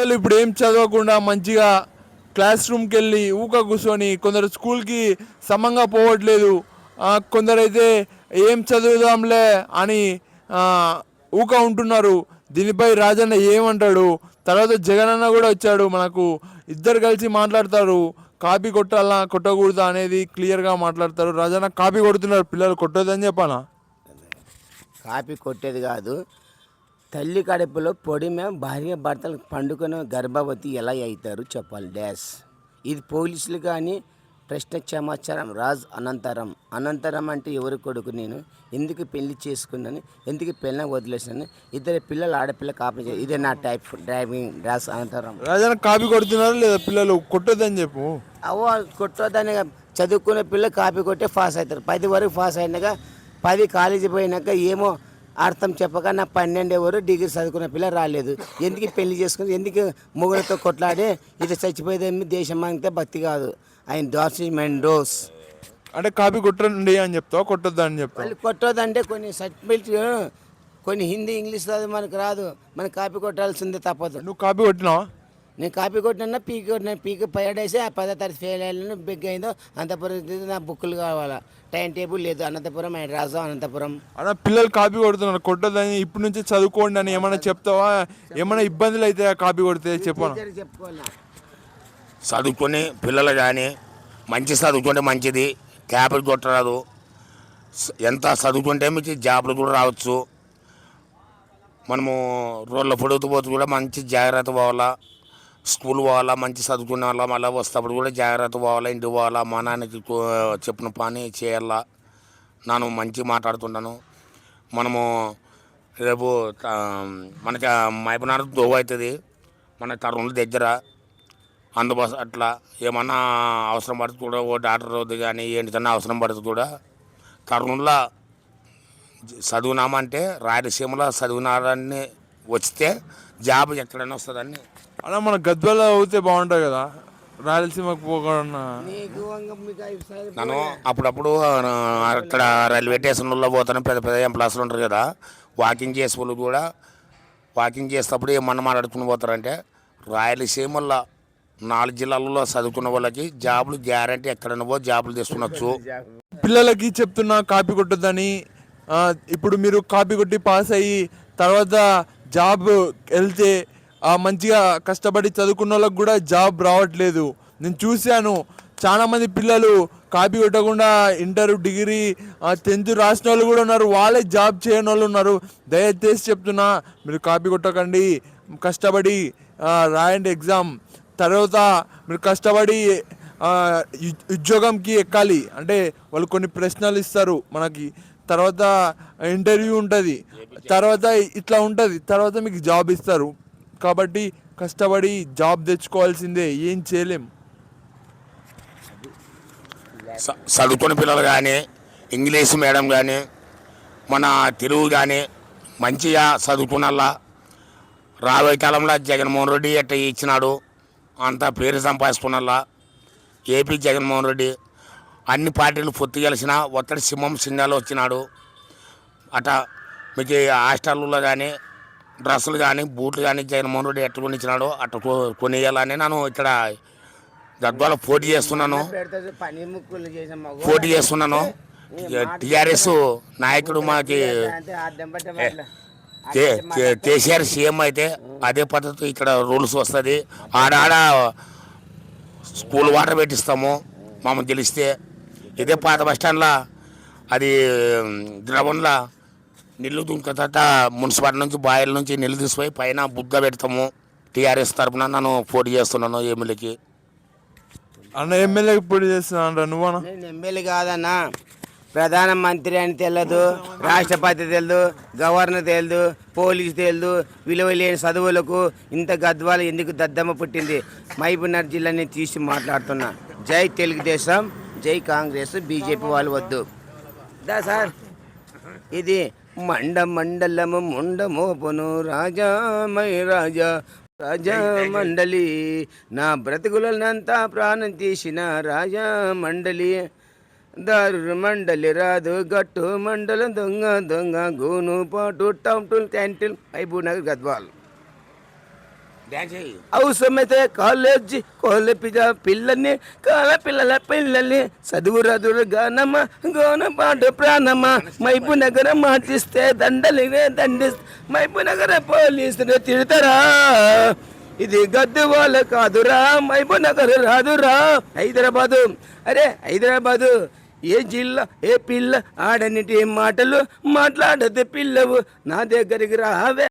పిల్లలు ఇప్పుడు ఏం చదవకుండా మంచిగా క్లాస్ రూమ్కి వెళ్ళి ఊక కూర్చొని కొందరు స్కూల్కి సమంగా పోవట్లేదు. కొందరైతే ఏం చదువుదాంలే అని ఆ, ఊక ఉంటున్నారు. దీనిపై రాజన్న ఏమంటాడు? తర్వాత జగనన్న కూడా వచ్చాడు మనకు. ఇద్దరు కలిసి మాట్లాడతారు. కాపీ కొట్టాలా కొట్టకూడదా అనేది క్లియర్గా మాట్లాడతారు. రాజన్న కాపీ కొడుతున్నారు, పిల్లలు కొట్టొద్దని చెప్పానా? కాపీ కొట్టేది కాదు. తల్లి కడుపులో పొడిమే భార్య భర్తలు పండుకొని గర్భవతి ఎలా అవుతారు చెప్పాలి డాష్. ఇది పోలీసులు కానీ ప్రశ్న సమాచారం రాజ్ అనంతరం అంటే ఎవరి కొడుకు నేను, ఎందుకు పెళ్లి చేసుకున్నాను, ఎందుకు పెళ్ళ వదిలేసాను, ఇద్దరు పిల్లలు ఆడపిల్ల కాపీ ఇదే నా టైప్ డ్రైవింగ్ డాష్ అనంతరం. రాజన్న కాపీ కొడుతున్నారు లేదా పిల్లలు కొట్టొద్దని చెప్పు. అవ్వ కొట్టొద్దని చదువుకునే పిల్లలు కాపీ కొట్టే పాస్ అవుతారు. 10 వరకు పాస్ అయినాక 10 కాలేజీ పోయినాక ఏమో అర్థం చెప్పక నా 12 ఎవరు డిగ్రీ చదువుకున్న పిల్ల రాలేదు. ఎందుకు పెళ్లి చేసుకుని, ఎందుకు మొగులతో కొట్లాడి ఇది చచ్చిపోయేదేమి దేశం అంతే భక్తి కాదు. ఆయన దోస్ మెండోస్ అంటే కాపీ కొట్టండి అని చెప్తావు, కొట్టొద్దా అని చెప్తావు? వాళ్ళు కొట్టొద్దంటే కొన్ని సర్టిఫికెట్ కొన్ని హిందీ ఇంగ్లీష్ చదువు మనకు రాదు, మనకి కాపీ కొట్టాల్సిందే తప్పదు. నువ్వు కాపీ కొట్టినావా? నేను కాపీ కొట్టినా పీకి కొట్టినా పీకి పైడేసి ఆ 10వ తరగతి ఫెయిల్ అయ్యాను. బిగ్ అయిందో అంతపురం నా బుక్కులు కావాలా, టైం టేబుల్ లేదు. అనంతపురం ఆయన రాజు అనంతపురం. అలా పిల్లలు కాపీ కొడుతున్నారు, కొట్టొద్దని ఇప్పటి నుంచి చదువుకోండి అని ఏమైనా చెప్తావా? ఏమైనా ఇబ్బందులు అయితే కాపీ కొడితే చెప్పాను. చెప్పుకోవాలా చదువుకొని పిల్లలు కానీ మంచి చదువుకుంటే మంచిది, క్యాపిల్ కొట్టరాదు. ఎంత చదువుకుంటే మీకు జాబ్లు కూడా రావచ్చు. మనము రోడ్ల పొడుగుతూ పోతూ కూడా మంచి జాగ్రత్త పోవాలా, స్కూల్ పోవాలా, మంచి చదువుకునే వాళ్ళ మళ్ళీ వస్తేప్పుడు కూడా జాగ్రత్త పోవాలా, ఇంటికి పోవాలా, మా నాన్నకి చెప్పిన పని చేయాలా. నేను మంచి మాట్లాడుతున్నాను. మనము రేపు మనకి మైపనాడు దోవ అవుతుంది, మన తరుణుల దగ్గర అందుబాటు అట్లా ఏమన్నా అవసరం పడుతుంది కూడా, ఓ డాక్టర్ వద్దు కానీ ఏంటికన్నా అవసరం పడుతుంది కూడా. కర్నూలులో చదువునామంటే రాయలసీమలో చదివినారని వస్తే జాబ్ ఎక్కడైనా వస్తుందని. అలా మన గద్వాల అవుతే బాగుంటుంది కదా, రాయలసీమకు పోకుండా. నేను అప్పుడప్పుడు అక్కడ రైల్వే స్టేషన్లో పోతాను, పెద్ద పెద్ద ఎంప్లాయీలు ఉంటారు కదా, వాకింగ్ చేసే వాళ్ళు కూడా వాకింగ్ చేసేటప్పుడు ఏమన్నా మాట్లాడుకుని పోతారంటే రాయలసీమల్లో 4 జిల్లాలలో చదువుకున్న వాళ్ళకి జాబులు గ్యారంటీ ఎక్కడైనా జాబులు తెచ్చుకునొచ్చు. పిల్లలకి చెప్తున్నా కాపీ కొట్టొద్దని. ఇప్పుడు మీరు కాపీ కొట్టి పాస్ అయ్యి తర్వాత జాబ్ వెళ్తే మంచిగా కష్టపడి చదువుకున్న వాళ్ళకి కూడా జాబ్ రావట్లేదు. నేను చూశాను చాలామంది పిల్లలు కాపీ కొట్టకుండా ఇంటర్ డిగ్రీ 10th రాసిన వాళ్ళు కూడా ఉన్నారు, వాళ్ళే జాబ్ చేయని వాళ్ళు ఉన్నారు. దయచేసి చెప్తున్నా, మీరు కాపీ కొట్టకండి, కష్టపడి రాయండి ఎగ్జామ్. తర్వాత మీరు కష్టపడి ఉద్యోగంకి ఎక్కాలి. అంటే వాళ్ళు కొన్ని ప్రశ్నలు ఇస్తారు మనకి, తర్వాత ఇంటర్వ్యూ ఉంటుంది, తర్వాత ఇట్లా ఉంటుంది, తర్వాత మీకు జాబ్ ఇస్తారు. కాబట్టి కష్టపడి జాబ్ తెచ్చుకోవాల్సిందే, ఏం చేయలేం. చదువుకున్న పిల్లలు కానీ ఇంగ్లీష్ మీడియం కానీ మన తెలుగు కానీ మంచిగా చదువుకున్నల్లా రాబోయే కాలంలో జగన్మోహన్ రెడ్డి ఎట్ట ఇచ్చినాడు అంత పేరు సంపాదించుకున్నల్లా. ఏపీ జగన్మోహన్ రెడ్డి అన్ని పార్టీలు పొత్తు గెలిచిన ఒత్తడి సింహం సింగాలు వచ్చినాడు. అట మీకు హాస్టల్లో కానీ డ్రెస్సులు కానీ బూట్లు కానీ జగన్మోహన్ రెడ్డి ఎట్లా కొనిచ్చినాడో అట్లా కొనియాలని నేను ఇక్కడ గద్వాల పోటీ చేస్తున్నాను. టీఆర్ఎస్ నాయకుడు మాకి కేసీఆర్ సీఎం అయితే అదే పద్ధతి ఇక్కడ రూల్స్ వస్తుంది. ఆడాడ స్కూల్ వాటర్ పెట్టిస్తాము మమ్మల్ని గెలిస్తే. ఇదే పాత బస్టాండ్లో అది ద్రవంలో నీళ్ళు దుంకత మున్సిపాలిటీ నుంచి బాయిల నుంచి నీళ్ళు తీసిపోయి పైన బుగ్గ పెడతాము. టీఆర్ఎస్ తరఫున నన్ను పోటీ చేస్తున్నాను ఎమ్మెల్యేకి. అన్న ఎమ్మెల్యేకి పోటీ చేస్తున్నా నువ్వన్నా? నేను ఎమ్మెల్యే కాదన్నా, ప్రధానమంత్రి అని తెలియదు, రాష్ట్రపతి తెలియదు, గవర్నర్ తెలియదు, పోలీసు తెలియదు. విలువ లేని చదువులకు ఇంత గద్వాల ఎందుకు దద్దమ్మ పుట్టింది? మహబూబ్నగర్ జిల్లాని తీసి మాట్లాడుతున్నా. జై తెలుగుదేశం, జై కాంగ్రెస్, బీజేపీ వాళ్ళు వద్దు దా సార్. ఇది మండలము ముండమోపును రాజామై రాజా రాజా మండలి, నా బ్రతుకులంతా ప్రాణం తీసిన రాజా మండలి. దారు మండలి రాదు గట్టు మండలం దొంగ దొంగ గూను పాటు town tool canteen Mahabubnagar Gadwal. Dance చేయి. అవసరమైతే కాలేజీ పిల్లల్ని పిల్లల్ని చదువు రదురు గానమ్మ గోన పాట ప్రాణమ్మ మైపు నగర మాటిస్తే మైపు నగర పోలీసులు తిడతారా ఇది గద్దు వాళ్ళ కాదురా మైపు నగర రాదురా హైదరాబాదు అరే హైదరాబాదు ఏ జిల్లా ఏ పిల్ల ఆడనిటి మాటలు మాట్లాడదు పిల్లవు నా దగ్గరికి రావే